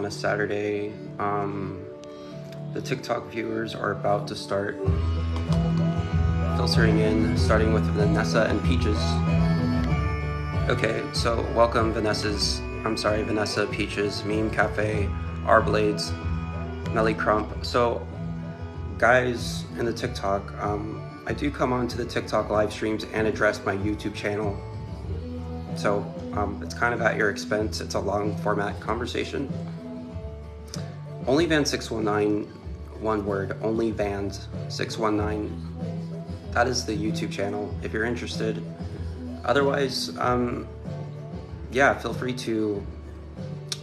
On a Saturday, the TikTok viewers are about to start filtering in, starting with Vanessa and Peaches. Okay, so welcome Vanessa, Peaches, Meme Cafe, R Blades, Melly Crump. So guys in the TikTok, I do come onto the TikTok live streams and address my YouTube channel. So it's kind of at your expense. It's a long format conversation. OnlyVan619, one word, OnlyVan619. That is the YouTube channel if you're interested. Otherwise, yeah, feel free to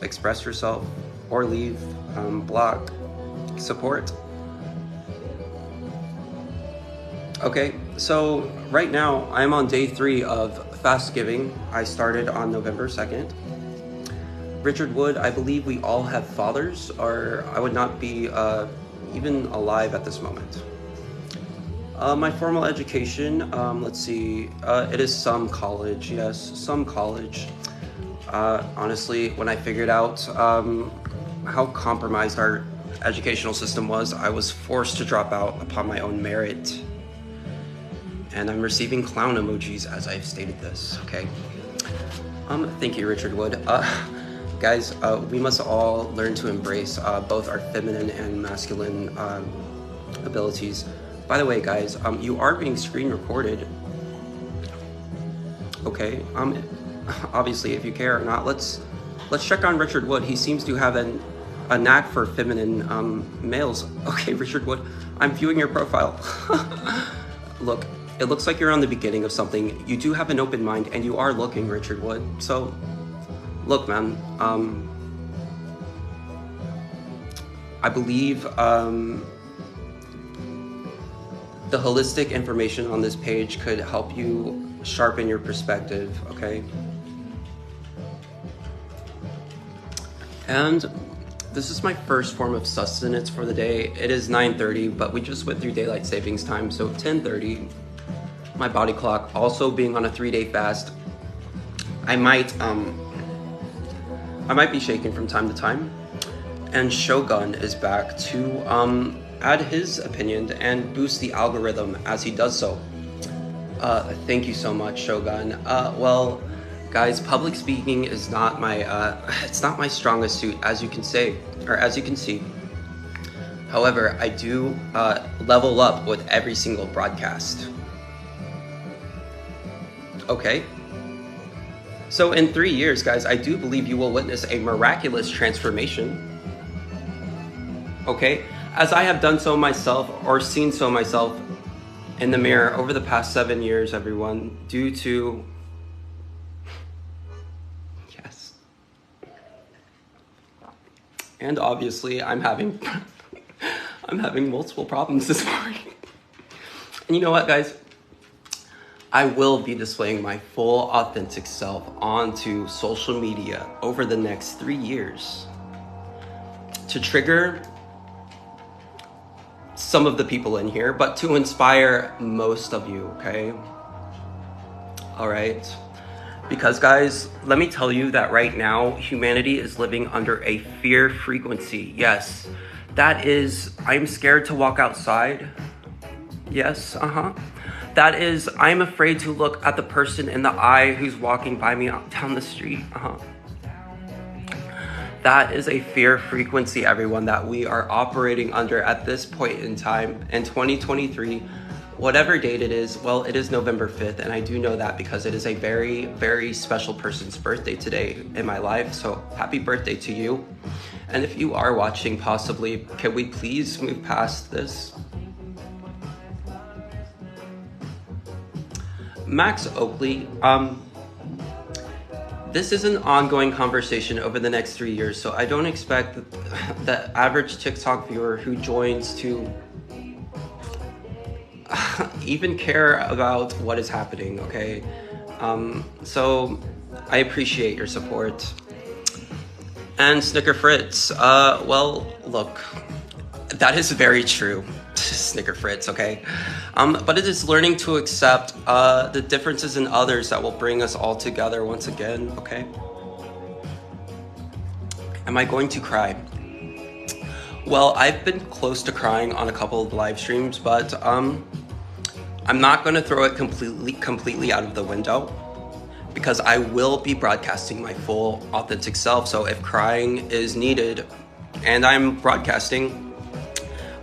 express yourself or leave, block, support. Okay, so right now I'm on day 3 of Fastgiving. I started on November 2nd. Richard Wood, I believe we all have fathers, or I would not be even alive at this moment. My formal education, let's see, it is some college, yes, some college. Honestly, when I figured out how compromised our educational system was, I was forced to drop out upon my own merit. And I'm receiving clown emojis as I've stated this, okay? Thank you, Richard Wood. Guys, we must all learn to embrace both our feminine and masculine abilities. By the way, guys, you are being screen recorded. Okay, obviously, if you care or not, let's check on Richard Wood. He seems to have a knack for feminine males. Okay, Richard Wood, I'm viewing your profile. Look, it looks like you're on the beginning of something. You do have an open mind, and you are looking, Richard Wood. So, look, man, I believe the holistic information on this page could help you sharpen your perspective, okay? And this is my first form of sustenance for the day. It is 9:30, but we just went through daylight savings time, so 10:30. My body clock also being on a 3-day fast. I might be shaken from time to time. And Shogun is back to add his opinion and boost the algorithm as he does so. Thank you so much, Shogun. Well, guys, public speaking is not my it's not my strongest suit, as you can see. However, I do level up with every single broadcast. Okay. So in 3 years, guys, I do believe you will witness a miraculous transformation. Okay, as I have done so myself, or seen so myself in the mirror over the past 7 years, everyone, due to, yes. And obviously I'm having multiple problems this morning. And you know what, guys? I will be displaying my full authentic self onto social media over the next 3 years to trigger some of the people in here, but to inspire most of you, okay? All right. Because guys, let me tell you that right now, humanity is living under a fear frequency. Yes, that is, I'm scared to walk outside. Yes, That is, I'm afraid to look at the person in the eye who's walking by me down the street. That is a fear frequency, everyone, that we are operating under at this point in time in 2023. Whatever date it is, well, it is November 5th, and I do know that because it is a very, very special person's birthday today in my life. So happy birthday to you. And if you are watching, possibly, can we please move past this? Max Oakley, this is an ongoing conversation over the next 3 years, so I don't expect the average TikTok viewer who joins to even care about what is happening, okay? So I appreciate your support. And Snicker Fritz, well, look, that is very true. Snicker Fritz, okay? But it is learning to accept the differences in others that will bring us all together once again, okay? Am I going to cry? Well, I've been close to crying on a couple of live streams, but I'm not going to throw it completely out of the window, because I will be broadcasting my full authentic self. So if crying is needed and I'm broadcasting,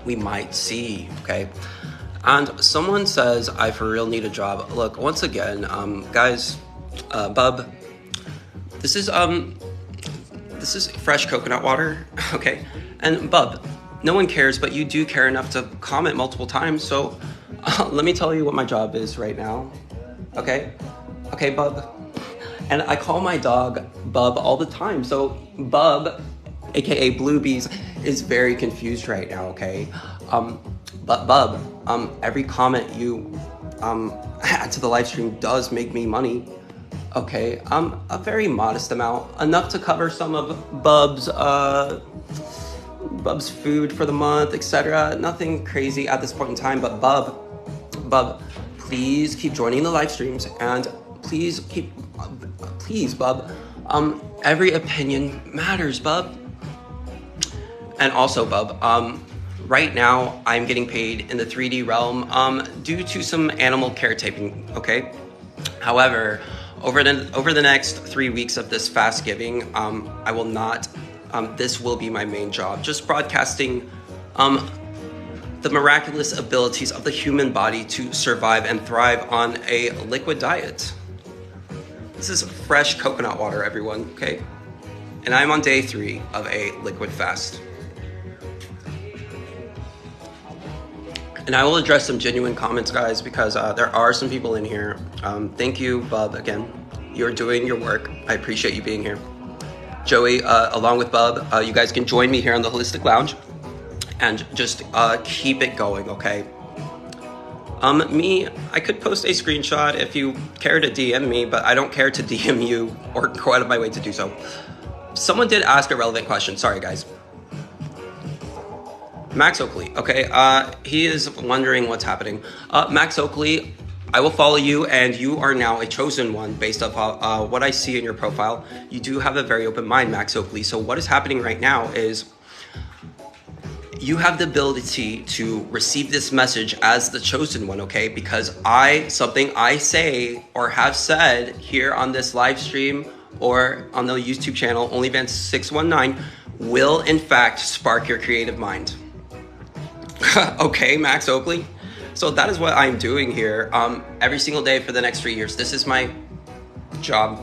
we might see, okay? And someone says, I for real need a job. Look, once again, guys, bub, this is fresh coconut water, okay? And bub, no one cares, but you do care enough to comment multiple times. So let me tell you what my job is right now, okay? Okay, bub. And I call my dog Bub all the time. So Bub, AKA Blue Bees, is very confused right now, okay? But Bub, every comment you add to the live stream does make me money, okay? A very modest amount, enough to cover some of Bub's food for the month, etc. Nothing crazy at this point in time, but Bub, please keep joining the live streams, and please, Bub, every opinion matters, Bub. And also, Bub, right now I'm getting paid in the 3D realm due to some animal caretaking, okay? However, over the next 3 weeks of this Fastgiving, I will not, this will be my main job, just broadcasting the miraculous abilities of the human body to survive and thrive on a liquid diet. This is fresh coconut water, everyone, okay? And I'm on day 3 of a liquid fast. And I will address some genuine comments, guys, because there are some people in here. Thank you, Bub, again. You're doing your work. I appreciate you being here. Joey, along with Bub, you guys can join me here on the Holistic Lounge and just keep it going, okay? I could post a screenshot if you care to DM me, but I don't care to DM you or go out of my way to do so. Someone did ask a relevant question. Sorry, guys. Max Oakley, okay, he is wondering what's happening. Max Oakley, I will follow you, and you are now a chosen one based off what I see in your profile. You do have a very open mind, Max Oakley. So what is happening right now is you have the ability to receive this message as the chosen one, okay? Because something I say or have said here on this live stream or on the YouTube channel, OnlyVance619, will in fact spark your creative mind. Okay, Max Oakley. So that is what I'm doing here every single day for the next 3 years. This is my job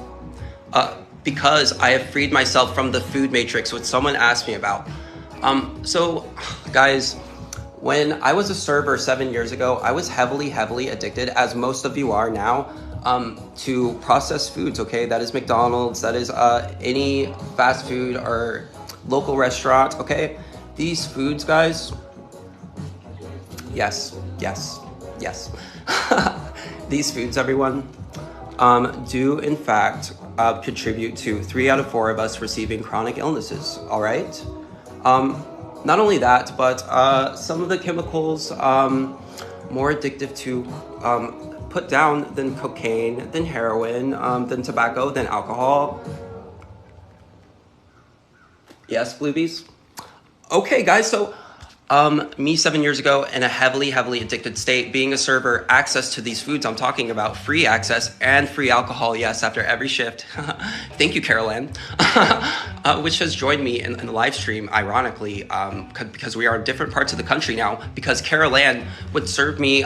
because I have freed myself from the food matrix, which someone asked me about. So guys, when I was a server 7 years ago, I was heavily addicted, as most of you are now, to processed foods, okay? That is McDonald's, that is any fast food or local restaurant, okay? These foods, guys, yes. These foods, everyone, do in fact contribute to 3 out of 4 of us receiving chronic illnesses, all right? Not only that, but some of the chemicals more addictive to put down than cocaine, than heroin, than tobacco, than alcohol. Yes, Bluebies? Okay, guys, so me 7 years ago in a heavily addicted state, being a server, access to these foods I'm talking about, free access and free alcohol, yes, after every shift. Thank you, Carol Ann, which has joined me in the live stream, ironically, because we are in different parts of the country now, because Carol Ann would serve me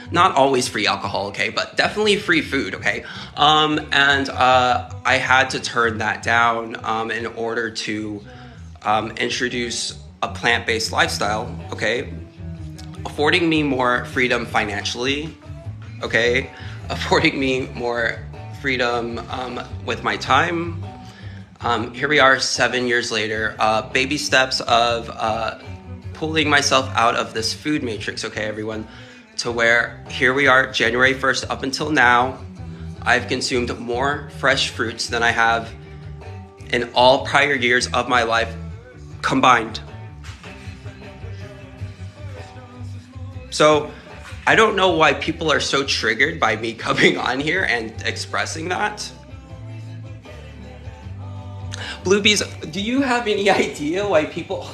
not always free alcohol, okay, but definitely free food, okay? And I had to turn that down in order to introduce a plant-based lifestyle, okay? Affording me more freedom financially, okay? Affording me more freedom with my time. Here we are 7 years later, baby steps of pulling myself out of this food matrix, okay, everyone? To where here we are, January 1st up until now, I've consumed more fresh fruits than I have in all prior years of my life combined. So I don't know why people are so triggered by me coming on here and expressing that. Bluebees, do you have any idea why people...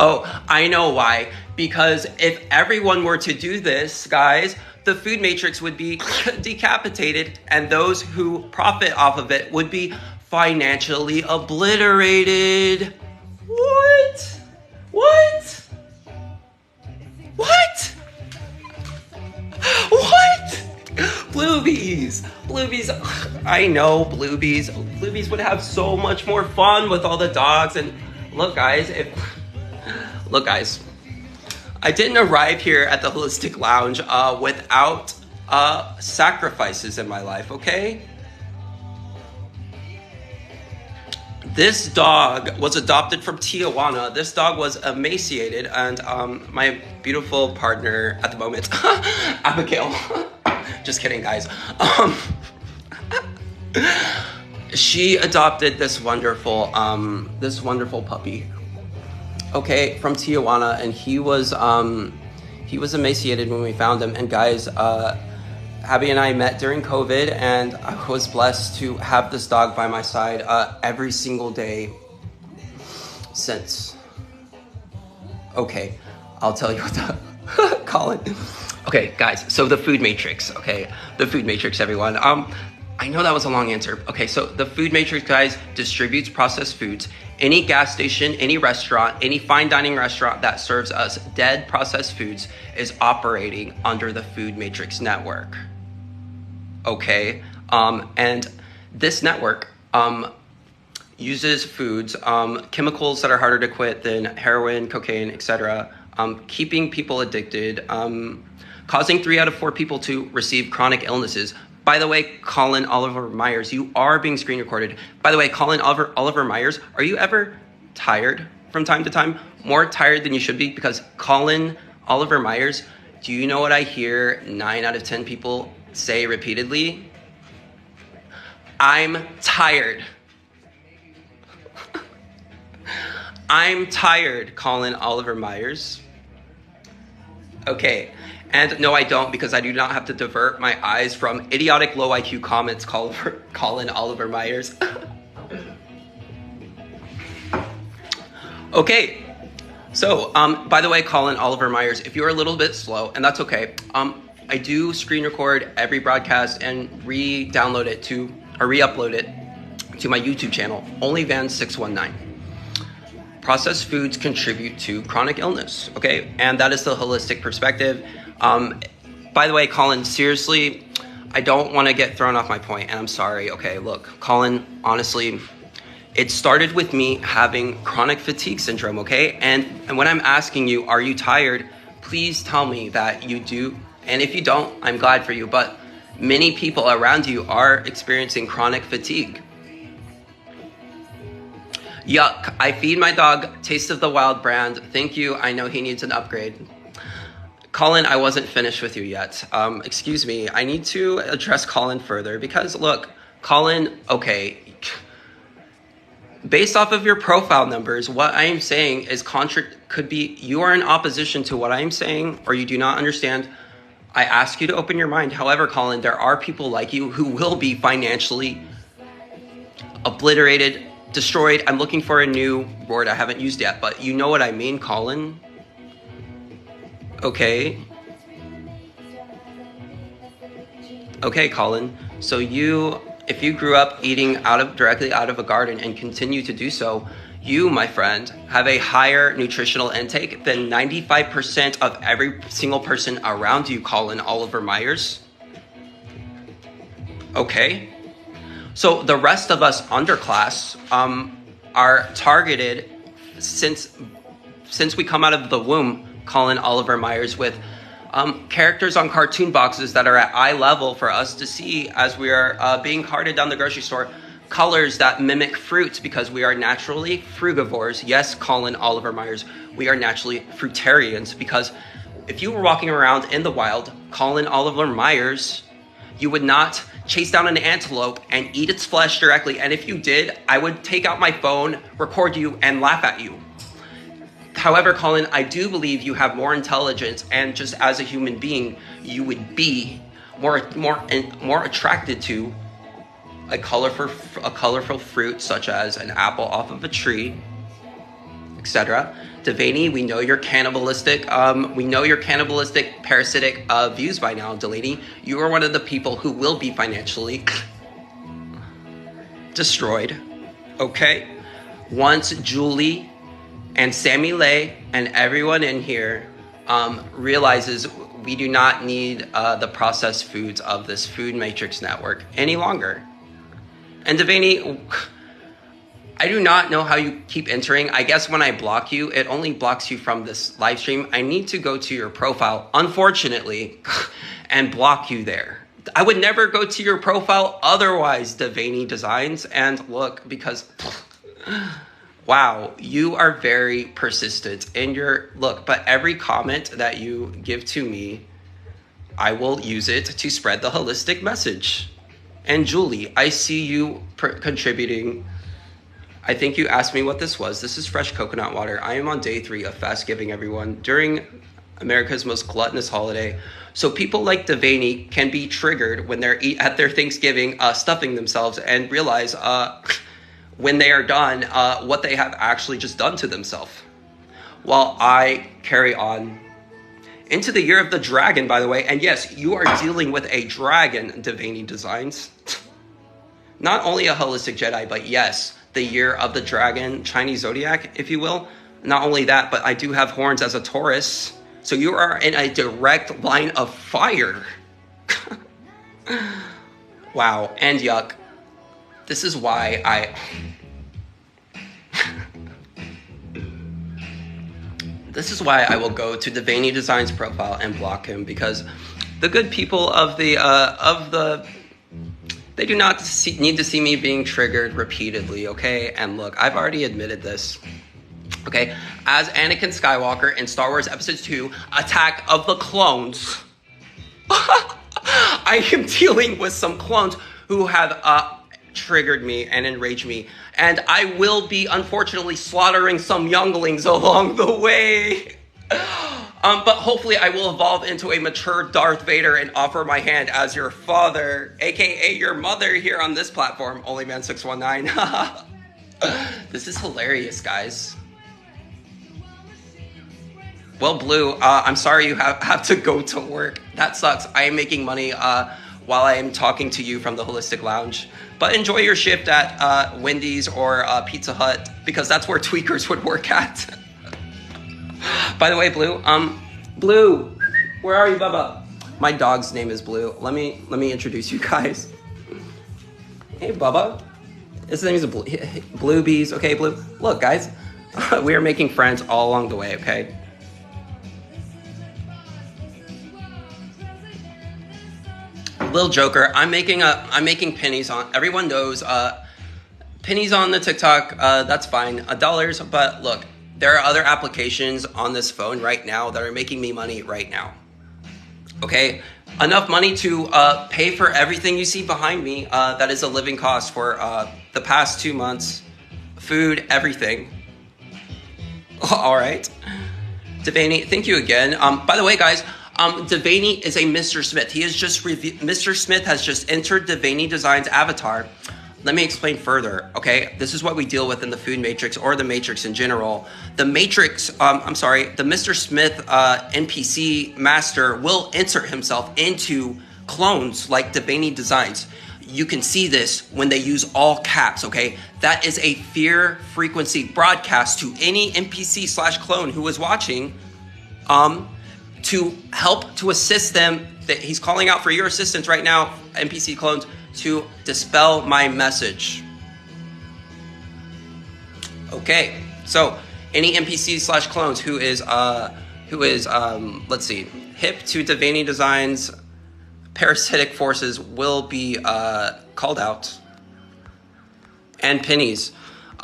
Oh, I know why. Because if everyone were to do this, guys, the food matrix would be decapitated, and those who profit off of it would be financially obliterated. What? What? What? What? Bluebees. Bluebees. I know Bluebees. Bluebees would have so much more fun with all the dogs. And look, guys, look, guys, I didn't arrive here at the Holistic Lounge without sacrifices in my life, okay? This dog was adopted from Tijuana. This dog was emaciated, and my beautiful partner at the moment, Abigail, just kidding, guys. She adopted this wonderful puppy, okay, from Tijuana, and he was emaciated when we found him. And guys, Abby and I met during COVID, and I was blessed to have this dog by my side every single day since. Okay, I'll tell you what the Colin. Okay, guys, so the food matrix, okay? The food matrix, everyone. I know that was a long answer. Okay, so the food matrix, guys, distributes processed foods. Any gas station, any restaurant, any fine dining restaurant that serves us dead processed foods is operating under the food matrix network. Okay, and this network uses foods, chemicals that are harder to quit than heroin, cocaine, etc., keeping people addicted, causing 3 out of 4 people to receive chronic illnesses. By the way, Colin Oliver Myers, you are being screen recorded. By the way, Colin Oliver Myers, are you ever tired from time to time? More tired than you should be? Because Colin Oliver Myers, do you know what I hear 9 out of 10 people say repeatedly? I'm tired. I'm tired, Colin Oliver Myers. Okay. And no, I don't, because I do not have to divert my eyes from idiotic low IQ comments, Colin Oliver Myers. Okay, so by the way, Colin Oliver Myers, if you're a little bit slow, and that's okay, I do screen record every broadcast and re-upload it to my YouTube channel, OnlyVan619. Processed foods contribute to chronic illness, okay? And that is the holistic perspective. By the way, Colin, seriously, I don't want to get thrown off my point, and I'm sorry. Okay, look, Colin, honestly, it started with me having chronic fatigue syndrome, okay? And when I'm asking you, are you tired? Please tell me that you do. And if you don't, I'm glad for you. But many people around you are experiencing chronic fatigue. Yuck, I feed my dog Taste of the Wild brand. Thank you, I know he needs an upgrade. Colin, I wasn't finished with you yet. Excuse me, I need to address Colin further because look, Colin, okay, based off of your profile numbers, what I am saying is could be you are in opposition to what I am saying, or you do not understand. I ask you to open your mind. However, Colin, there are people like you who will be financially obliterated, destroyed. I'm looking for a new word I haven't used yet, but you know what I mean, Colin. Okay. Okay, Colin. So if you grew up eating directly out of a garden and continue to do so, you, my friend, have a higher nutritional intake than 95% of every single person around you, Colin Oliver Myers. Okay. So the rest of us underclass are targeted since we come out of the womb, Colin Oliver Myers, with characters on cartoon boxes that are at eye level for us to see as we are being carted down the grocery store. Colors that mimic fruits because we are naturally frugivores. Yes, Colin Oliver Myers, we are naturally fruitarians because if you were walking around in the wild, Colin Oliver Myers, you would not chase down an antelope and eat its flesh directly. And if you did, I would take out my phone, record you, and laugh at you. However, Colin, I do believe you have more intelligence, and just as a human being, you would be more attracted to a colorful fruit such as an apple off of a tree, etc. Devaney, we know you're cannibalistic. We know your cannibalistic, parasitic views by now, Delaney. You are one of the people who will be financially destroyed. Okay? Once Julie and Sammy Lay and everyone in here realizes we do not need the processed foods of this food matrix network any longer. And Devaney, I do not know how you keep entering. I guess when I block you, it only blocks you from this live stream. I need to go to your profile, unfortunately, and block you there. I would never go to your profile otherwise, Devaney Designs. And look, because, wow, you are very persistent in your, look, but every comment that you give to me, I will use it to spread the holistic message. And Julie, I see you contributing. I think you asked me what this was. This is fresh coconut water. I am on day 3 of Fastgiving, everyone, during America's most gluttonous holiday. So people like Devaney can be triggered when they're at their Thanksgiving stuffing themselves and realize when they are done what they have actually just done to themselves. While I carry on into the year of the dragon, by the way. And yes, you are dealing with a dragon, Devaney Designs. Not only a holistic Jedi, but yes, the year of the dragon, Chinese zodiac, if you will. Not only that, but I do have horns as a Taurus. So you are in a direct line of fire. Wow, and yuck. This is why This is why I will go to Devaney Designs profile and block him, because the good people of they do not need to see me being triggered repeatedly, okay? And look, I've already admitted this, okay? As Anakin Skywalker in Star Wars Episode 2, Attack of the Clones, I am dealing with some clones who have triggered me and enraged me. And I will be, unfortunately, slaughtering some younglings along the way. But hopefully I will evolve into a mature Darth Vader and offer my hand as your father, aka your mother, here on this platform, OnlyMan619. This is hilarious, guys. Well, Blue, I'm sorry you have to go to work. That sucks. I am making money while I am talking to you from the Holistic Lounge. But enjoy your shift at Wendy's or Pizza Hut, because that's where tweakers would work at. By the way, Blue, Blue, where are you, Bubba? My dog's name is Blue. Let me introduce you guys. Hey, Bubba. His name is Blue Bees. Okay, Blue. Look, guys, we are making friends all along the way. Okay. Lil Joker, I'm making pennies on. Everyone knows pennies on the TikTok. That's fine. $. But look, there are other applications on this phone right now that are making me money right now. Okay, enough money to pay for everything you see behind me. That is a living cost for the past 2 months. Food, everything. All right, Devaney, thank you again. By the way, guys. Devaney is a Mr. Smith. He has just Mr. Smith has just entered Devaney Designs avatar. Let me explain further, okay? This is what we deal with in the food matrix or the matrix in general. The matrix, the Mr. Smith NPC master will insert himself into clones like Devaney Designs. You can see this when they use all caps, okay? That is a fear frequency broadcast to any NPC/clone who is watching, to help to assist them. That he's calling out for your assistance right now, NPC clones, to dispel my message. Okay, so any NPC/clones who is let's see, hip to Devaney Designs parasitic forces will be called out. And pennies.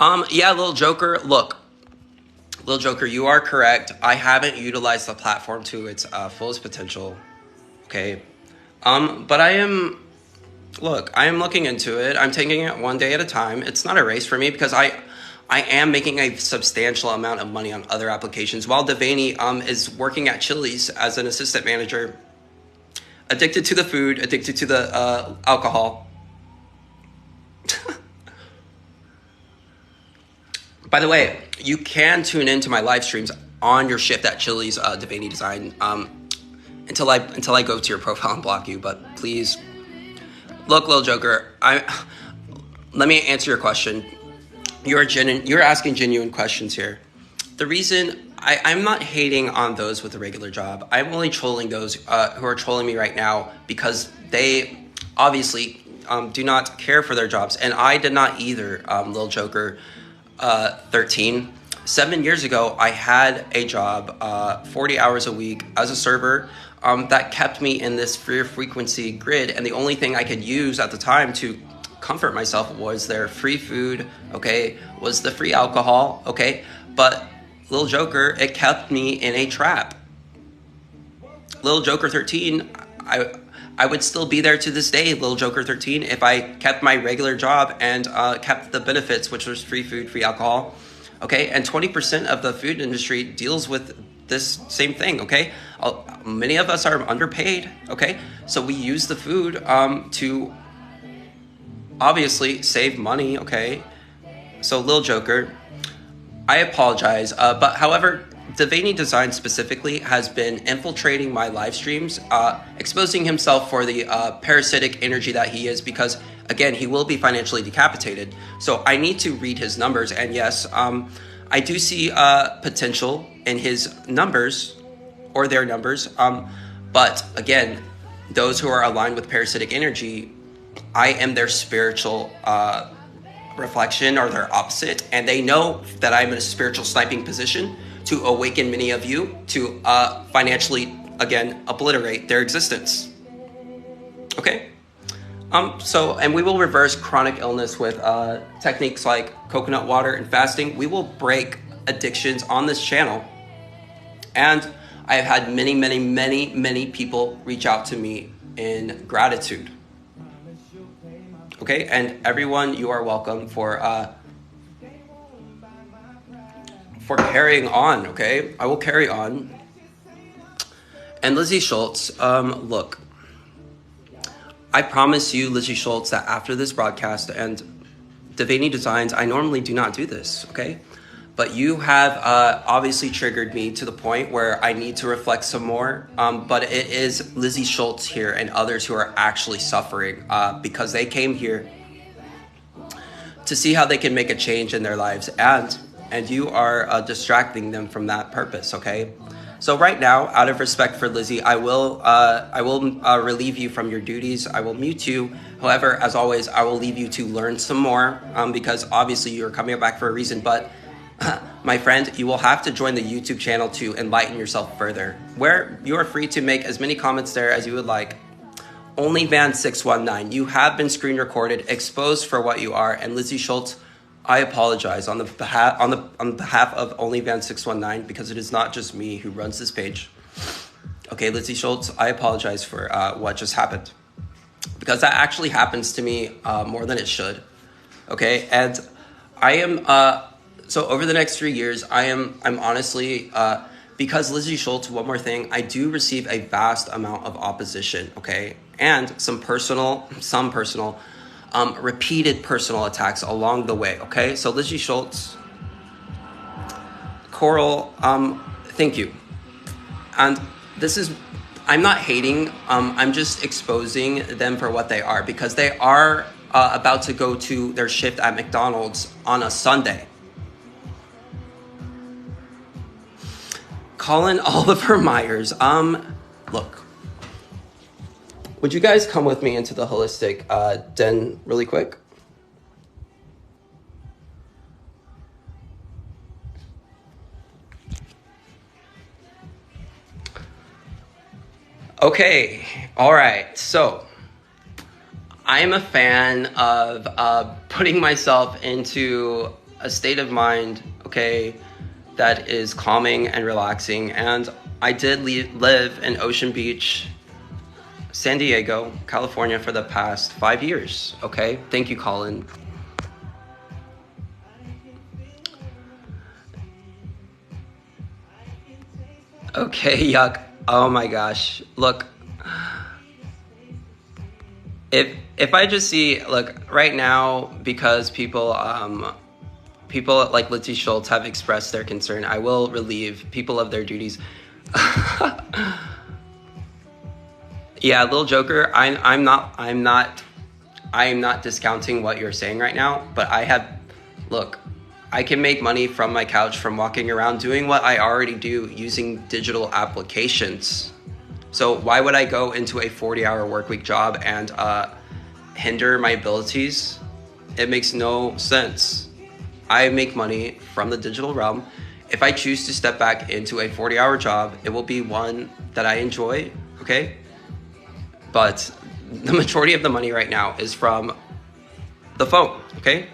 Yeah, Lil Joker, look. Lil Joker, you are correct. I haven't utilized the platform to its fullest potential. Okay. But I am looking into it. I'm taking it one day at a time. It's not a race for me because I am making a substantial amount of money on other applications while Devaney is working at Chili's as an assistant manager. Addicted to the food, addicted to the alcohol. By the way, you can tune into my live streams on your shift at Chili's, Devaney Design, until I go to your profile and block you. But please, look, Lil Joker, let me answer your question. You're asking genuine questions here. The reason I'm not hating on those with a regular job. I'm only trolling those who are trolling me right now because they obviously do not care for their jobs, and I did not either. Lil Joker 13. 7 years ago, I had a job, 40 hours a week as a server, that kept me in this frequency grid, and the only thing I could use at the time to comfort myself was their free food, okay, was the free alcohol, okay, but Lil Joker, it kept me in a trap. Lil Joker 13, I would still be there to this day, Lil Joker 13, if I kept my regular job and kept the benefits, which was free food, free alcohol, okay, and 20% of the food industry deals with this same thing, okay? Many of us are underpaid, okay? So we use the food to obviously save money, okay? So Lil Joker, I apologize, but however, Devaney Design specifically has been infiltrating my live streams, exposing himself for the parasitic energy that he is, because again, he will be financially decapitated. So I need to read his numbers, and yes, I do see potential in his numbers, or their numbers, but again, those who are aligned with parasitic energy, I am their spiritual reflection, or their opposite, and they know that I'm in a spiritual sniping position to awaken many of you to financially, again, obliterate their existence. Okay? And we will reverse chronic illness with techniques like coconut water and fasting. We will break addictions on this channel. And I have had many people reach out to me in gratitude. Okay, and everyone, you are welcome for carrying on, okay? I will carry on. And Lizzie Schultz, look, I promise you, Lizzie Schultz, that after this broadcast and Devaney Designs, I normally do not do this, okay? But you have obviously triggered me to the point where I need to reflect some more. But it is Lizzie Schultz here and others who are actually suffering because they came here to see how they can make a change in their lives. And you are distracting them from that purpose, okay? So right now, out of respect for Lizzie, I will relieve you from your duties. I will mute you. However, as always, I will leave you to learn some more because obviously you're coming back for a reason. But my friend, you will have to join the YouTube channel to enlighten yourself further, where you are free to make as many comments there as you would like. OnlyVan619, you have been screen recorded, exposed for what you are, and Lizzie Schultz, I apologize on behalf of OnlyVan619 because it is not just me who runs this page. Okay, Lizzie Schultz, I apologize for what just happened because that actually happens to me more than it should. Okay, and I am so over the next 3 years, I'm honestly because Lizzie Schultz. One more thing, I do receive a vast amount of opposition. Okay, and some personal. Repeated personal attacks along the way, okay? So Lizzie Schultz, Coral, thank you. And this is, I'm not hating, I'm just exposing them for what they are because they are about to go to their shift at McDonald's on a Sunday. Colin Oliver Myers, look. Would you guys come with me into the holistic den really quick? Okay, all right. So I'm a fan of putting myself into a state of mind, okay, that is calming and relaxing. And I did live in Ocean Beach, San Diego, California for the past 5 years, okay? Thank you, Colin. Okay, yuck. Oh my gosh. Look, if I just see, look, right now, because people people like Lindsay Schultz have expressed their concern. I will relieve people of their duties. Yeah, Little Joker, I'm not discounting what you're saying right now, but look, I can make money from my couch from walking around doing what I already do using digital applications. So why would I go into a 40-hour workweek job and hinder my abilities? It makes no sense. I make money from the digital realm. If I choose to step back into a 40-hour job, it will be one that I enjoy, okay? But the majority of the money right now is from the phone, okay?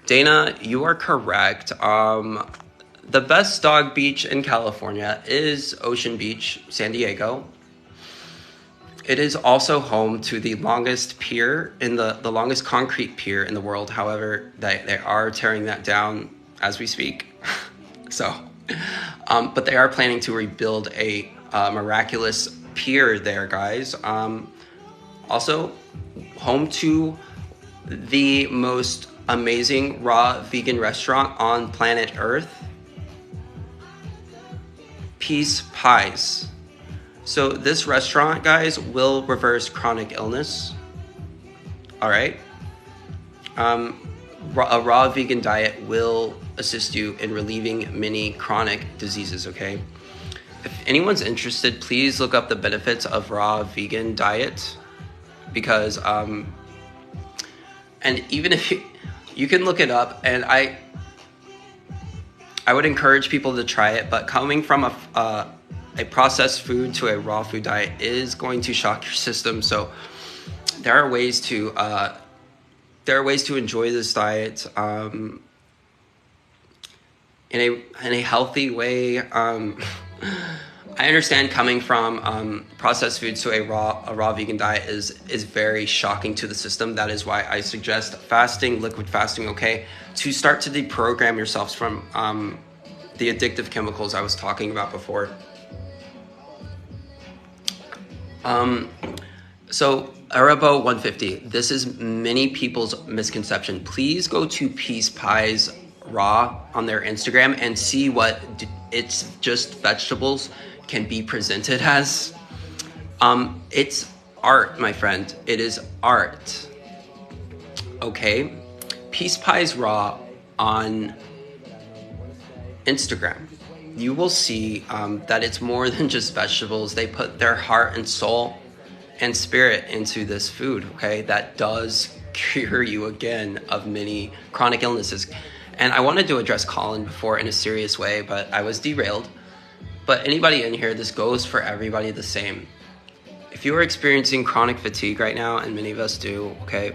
Dana, you are correct. The best dog beach in California is Ocean Beach, San Diego. It is also home to the longest pier in the longest concrete pier in the world. However, they are tearing that down as we speak. So, but they are planning to rebuild a miraculous pier there, guys. Also, home to the most amazing raw vegan restaurant on planet Earth, Peace Pies. So this restaurant, guys, will reverse chronic illness. All right. A raw vegan diet will assist you in relieving many chronic diseases, okay? If anyone's interested, please look up the benefits of raw vegan diet, because and even if you can look it up, and I would encourage people to try it, but coming from a processed food to a raw food diet is going to shock your system. So there are ways to enjoy this diet in a healthy way. I understand coming from processed foods to a raw vegan diet is very shocking to the system. That is why I suggest fasting, liquid fasting, okay, to start to deprogram yourselves from the addictive chemicals I was talking about before. So Arabo 150, this is many people's misconception. Please go to Peace Pies Raw on their Instagram and see what it's just vegetables can be presented as. It's art, my friend. It is art. Okay. Peace Pies Raw on Instagram. You will see that it's more than just vegetables. They put their heart and soul and spirit into this food, okay? That does cure you again of many chronic illnesses. And I wanted to address Colin before in a serious way, but I was derailed. But anybody in here, this goes for everybody the same. If you are experiencing chronic fatigue right now, and many of us do, okay,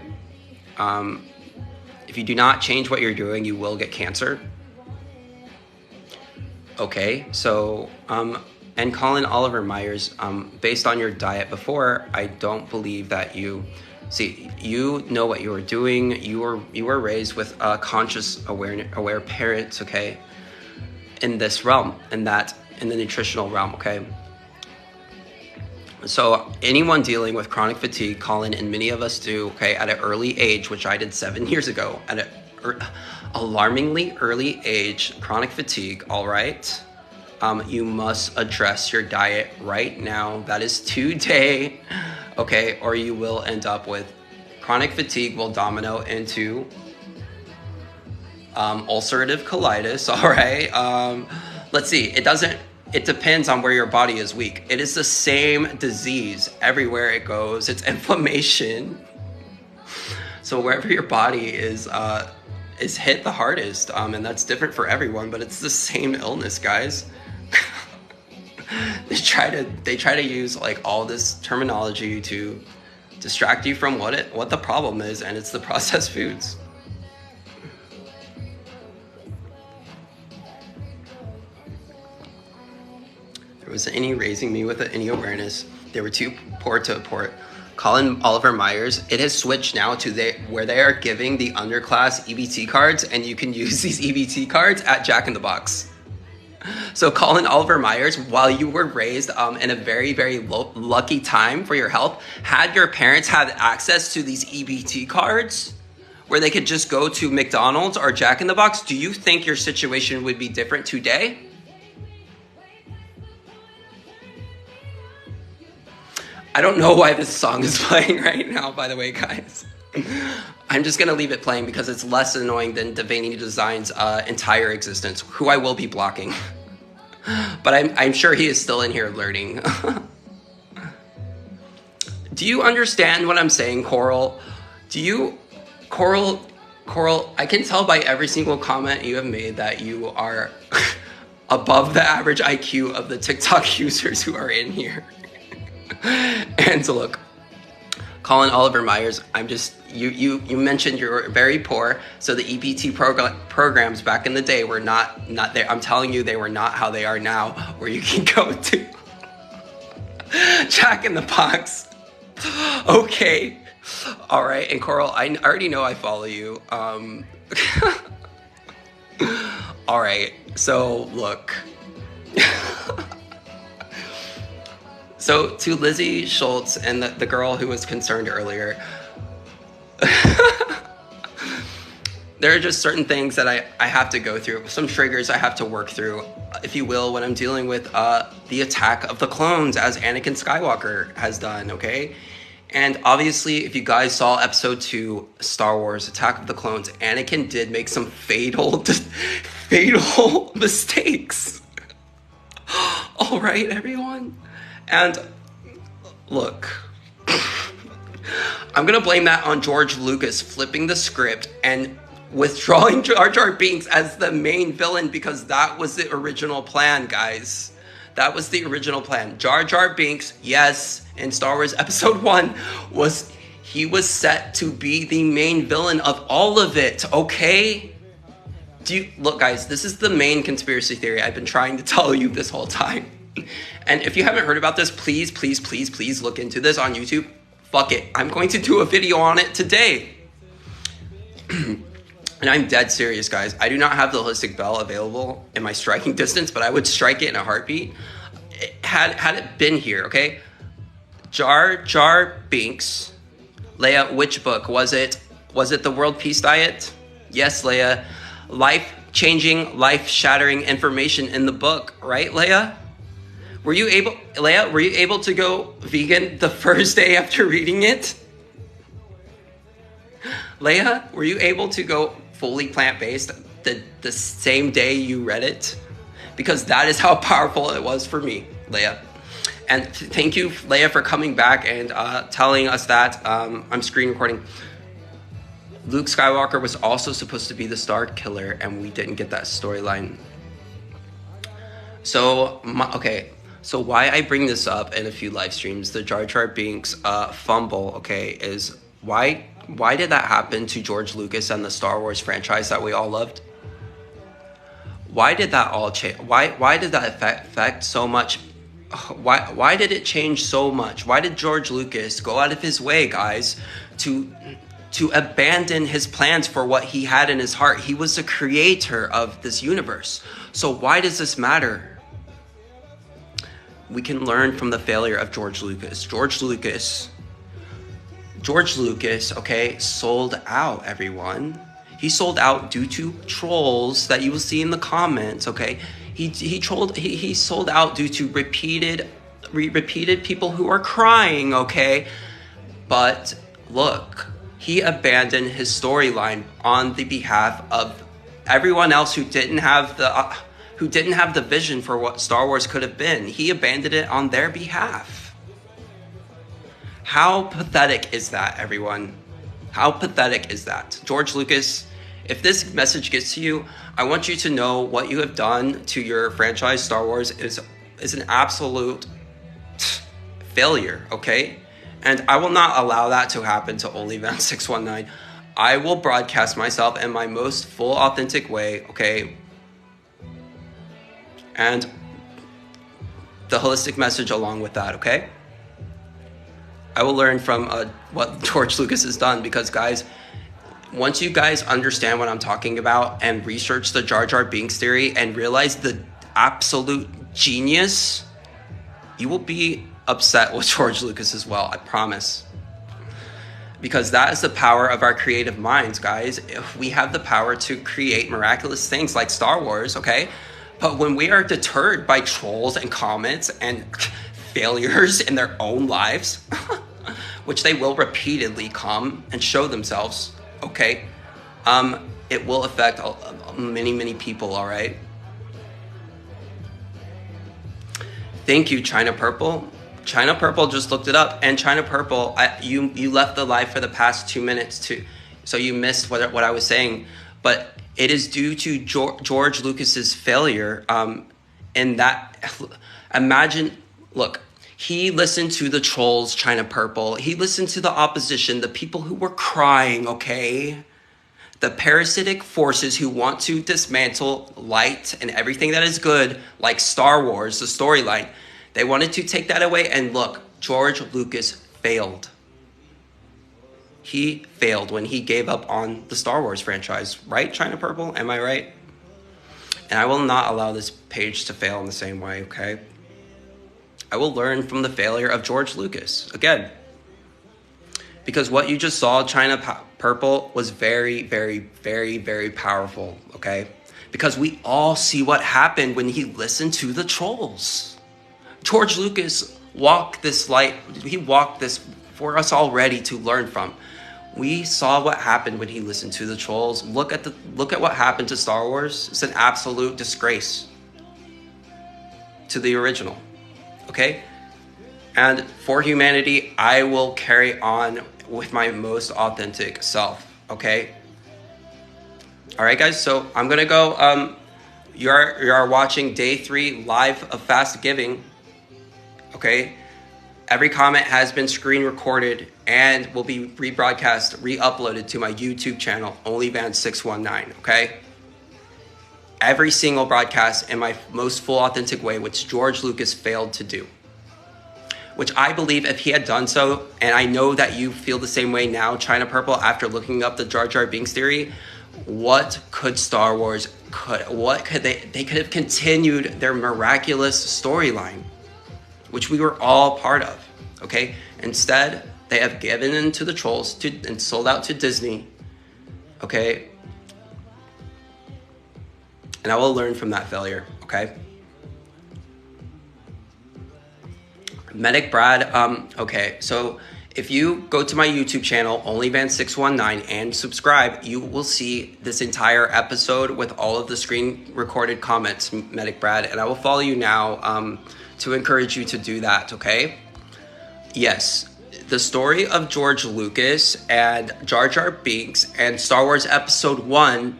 if you do not change what you're doing, you will get cancer. Okay, so, and Colin Oliver Myers, based on your diet before, I don't believe that you know what you were doing. You were raised with conscious, aware parents, okay, in this realm, in the nutritional realm, okay. So anyone dealing with chronic fatigue, Colin, and many of us do, okay, at an early age, which I did 7 years ago, at an alarmingly early age, chronic fatigue, all right, you must address your diet right now. That is today, okay, or you will end up with chronic fatigue will domino into ulcerative colitis, all right. Let's see, it depends on where your body is weak. It is the same disease everywhere it goes. It's inflammation. So wherever your body is hit the hardest, and that's different for everyone, but it's the same illness, guys. They try to use like all this terminology to distract you from what the problem is, and it's the processed foods. Was any raising me with any awareness. They were too poor to apport. Colin Oliver Myers, it has switched now to where they are giving the underclass EBT cards, and you can use these EBT cards at Jack in the Box. So Colin Oliver Myers, while you were raised in a very, very lucky time for your health, had your parents had access to these EBT cards where they could just go to McDonald's or Jack in the Box, do you think your situation would be different today? I don't know why this song is playing right now, by the way, guys. I'm just gonna leave it playing because it's less annoying than Devaney Design's entire existence, who I will be blocking. But I'm sure he is still in here learning. Do you understand what I'm saying, Coral? Coral, I can tell by every single comment you have made that you are above the average IQ of the TikTok users who are in here. And so look, Colin Oliver Myers, you mentioned you're very poor, so the EBT programs back in the day were not there. I'm telling you, they were not how they are now, where you can go to Jack in the Box. Okay, all right, and Coral, I already know I follow you. All right, so look. So to Lizzie Schultz and the girl who was concerned earlier, there are just certain things that I have to go through, some triggers I have to work through, if you will, when I'm dealing with the attack of the clones, as Anakin Skywalker has done, okay? And obviously, if you guys saw episode 2, Star Wars, Attack of the Clones, Anakin did make some fatal mistakes. All right, everyone? And look, I'm gonna blame that on George Lucas flipping the script and withdrawing Jar Jar Binks as the main villain, because that was the original plan, guys. That was the original plan. Jar Jar Binks, yes, in Star Wars Episode 1, was set to be the main villain of all of it, okay? Look, guys, this is the main conspiracy theory I've been trying to tell you this whole time. And if you haven't heard about this, please look into this on YouTube. Fuck it. I'm going to do a video on it today. And I'm dead serious, guys. I do not have the holistic bell available in my striking distance, but I would strike it in a heartbeat. Had it been here, okay? Jar Jar Binks. Leia, which book? Was it The World Peace Diet? Yes, Leia. Life-changing, life-shattering information in the book, right, Leia? Leia, were you able to go vegan the first day after reading it? Leia, were you able to go fully plant-based the same day you read it? Because that is how powerful it was for me, Leia. And thank you, Leia, for coming back and telling us that. I'm screen recording. Luke Skywalker was also supposed to be the Star Killer, and we didn't get that storyline. So, okay. So why I bring this up in a few live streams, the Jar Jar Binks fumble, okay, is why did that happen to George Lucas and the Star Wars franchise that we all loved? Why did that all change? Why did that affect so much? Why did it change so much? Why did George Lucas go out of his way, guys, to abandon his plans for what he had in his heart? He was the creator of this universe. So why does this matter? We can learn from the failure of George Lucas. George Lucas, okay, sold out, everyone. He sold out due to trolls that you will see in the comments, okay? He sold out due to repeated people who are crying, okay? But look, he abandoned his storyline on the behalf of everyone else who didn't have the vision for what Star Wars could have been. He abandoned it on their behalf. How pathetic is that, everyone? How pathetic is that? George Lucas, if this message gets to you, I want you to know what you have done to your franchise, Star Wars, is an absolute failure, okay? And I will not allow that to happen to OnlyVan619. I will broadcast myself in my most full, authentic way, okay? And the holistic message along with that, okay? I will learn from what George Lucas has done, because, guys, once you guys understand what I'm talking about and research the Jar Jar Binks theory and realize the absolute genius, you will be upset with George Lucas as well, I promise. Because that is the power of our creative minds, guys. If we have the power to create miraculous things like Star Wars, okay? But when we are deterred by trolls and comments and failures in their own lives, which they will repeatedly come and show themselves, okay? It will affect many people, all right? Thank you, China Purple. China Purple just looked it up, and China Purple, you left the live for the past 2 minutes too, so you missed what I was saying. But it is due to George Lucas's failure. In that, imagine, look, he listened to the trolls, China Purple. He listened to the opposition, the people who were crying, okay? The parasitic forces who want to dismantle light and everything that is good, like Star Wars, the storyline. They wanted to take that away, and look, George Lucas failed. He failed when he gave up on the Star Wars franchise. Right, China Purple? Am I right? And I will not allow this page to fail in the same way, okay? I will learn from the failure of George Lucas. Again, because what you just saw, China Purple, was very powerful, okay? Because we all see what happened when he listened to the trolls. George Lucas walked this light. He walked this for us already to learn from. We saw what happened when he listened to the trolls. Look at what happened to Star Wars. It's an absolute disgrace to the original. Okay? And for humanity, I will carry on with my most authentic self. Okay? All right, guys. So I'm gonna go. You are watching day 3 live of Fastgiving. Okay, every comment has been screen recorded and will be rebroadcast, re-uploaded to my YouTube channel, OnlyVan619, okay? Every single broadcast in my most full authentic way, which George Lucas failed to do. Which I believe if he had done so, and I know that you feel the same way now, China Purple, after looking up the Jar Jar Binks theory, what could Star Wars, they could have continued their miraculous storyline, which we were all part of, okay? Instead, they have given in to the trolls and sold out to Disney, okay? And I will learn from that failure, okay? Medic Brad, okay, so if you go to my YouTube channel, OnlyVan619, and subscribe, you will see this entire episode with all of the screen recorded comments, Medic Brad, and I will follow you now to encourage you to do that, okay? Yes, the story of George Lucas and Jar Jar Binks and Star Wars Episode 1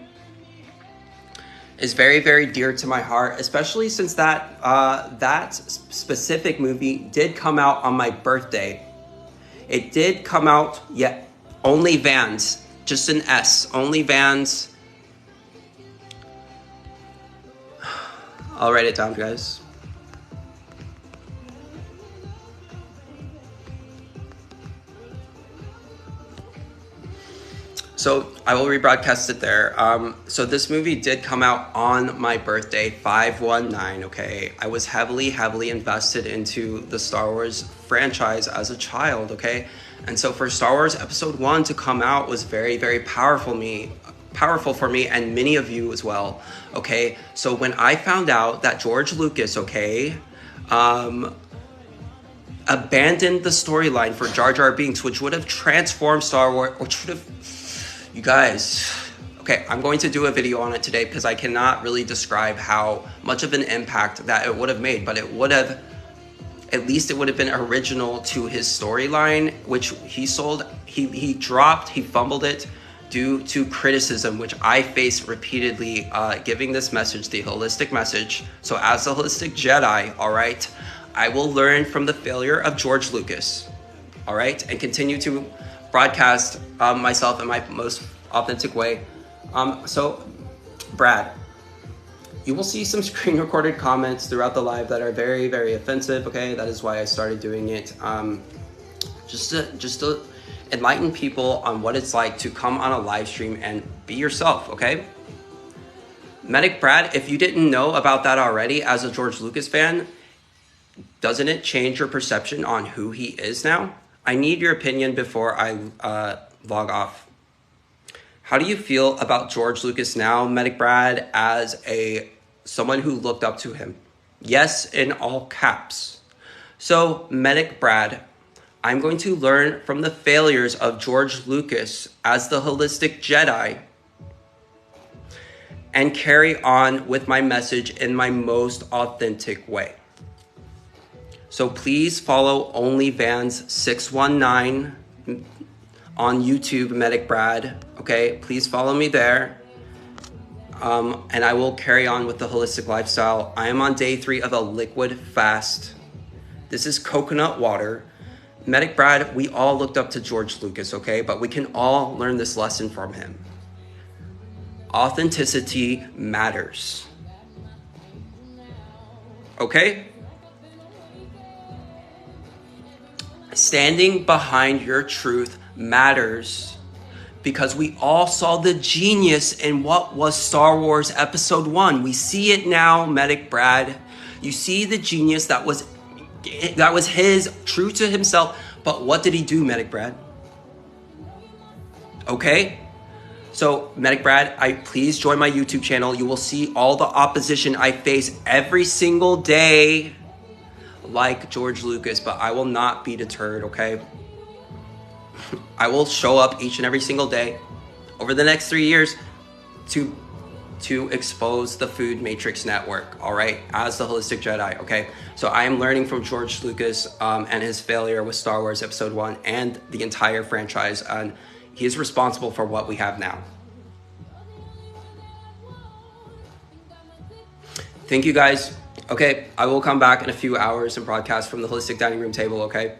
is very dear to my heart, especially since that specific movie did come out on my birthday. It did come out, yet OnlyVans, just an S, OnlyVans. I'll write it down, guys. So I will rebroadcast it there. So this movie did come out on my birthday, 5/19, okay? I was heavily invested into the Star Wars franchise as a child, okay? And so for Star Wars Episode 1 to come out was very powerful for me and many of you as well, okay? So when I found out that George Lucas, okay, abandoned the storyline for Jar Jar Binks, which would have transformed Star Wars, which would have... You guys, okay, I'm going to do a video on it today because I cannot really describe how much of an impact that it would have made, but it would have, at least it would have been original to his storyline, which he sold, he dropped, he fumbled it due to criticism, which I face repeatedly, giving this message, the holistic message. So as a holistic Jedi, all right, I will learn from the failure of George Lucas, all right, and continue to broadcast myself in my most authentic way. So, Brad, you will see some screen recorded comments throughout the live that are very offensive, okay? That is why I started doing it. Just to enlighten people on what it's like to come on a live stream and be yourself, okay? Medic Brad, if you didn't know about that already as a George Lucas fan, doesn't it change your perception on who he is now? I need your opinion before I log off. How do you feel about George Lucas now, Medic Brad, as someone who looked up to him? Yes, in all caps. So, Medic Brad, I'm going to learn from the failures of George Lucas as the holistic Jedi and carry on with my message in my most authentic way. So please follow OnlyVans619 on YouTube, Medic Brad. Okay, please follow me there. And I will carry on with the holistic lifestyle. I am on day 3 of a liquid fast. This is coconut water. Medic Brad, we all looked up to George Lucas, okay? But we can all learn this lesson from him. Authenticity matters. Okay? Standing behind your truth matters because we all saw the genius in what was Star Wars Episode 1. We see it now, Medic Brad. You see the genius that was his, true to himself. But what did he do, Medic Brad? Okay? So, Medic Brad, please join my YouTube channel. You will see all the opposition I face every single day, like George Lucas, but I will not be deterred, okay? I will show up each and every single day over the next 3 years to expose the Food Matrix Network, all right, as the holistic Jedi, okay? So I am learning from George Lucas and his failure with Star Wars Episode 1 and the entire franchise, and he is responsible for what we have now. Thank you, guys. Okay, I will come back in a few hours and broadcast from the Holistic Dining Room table, okay?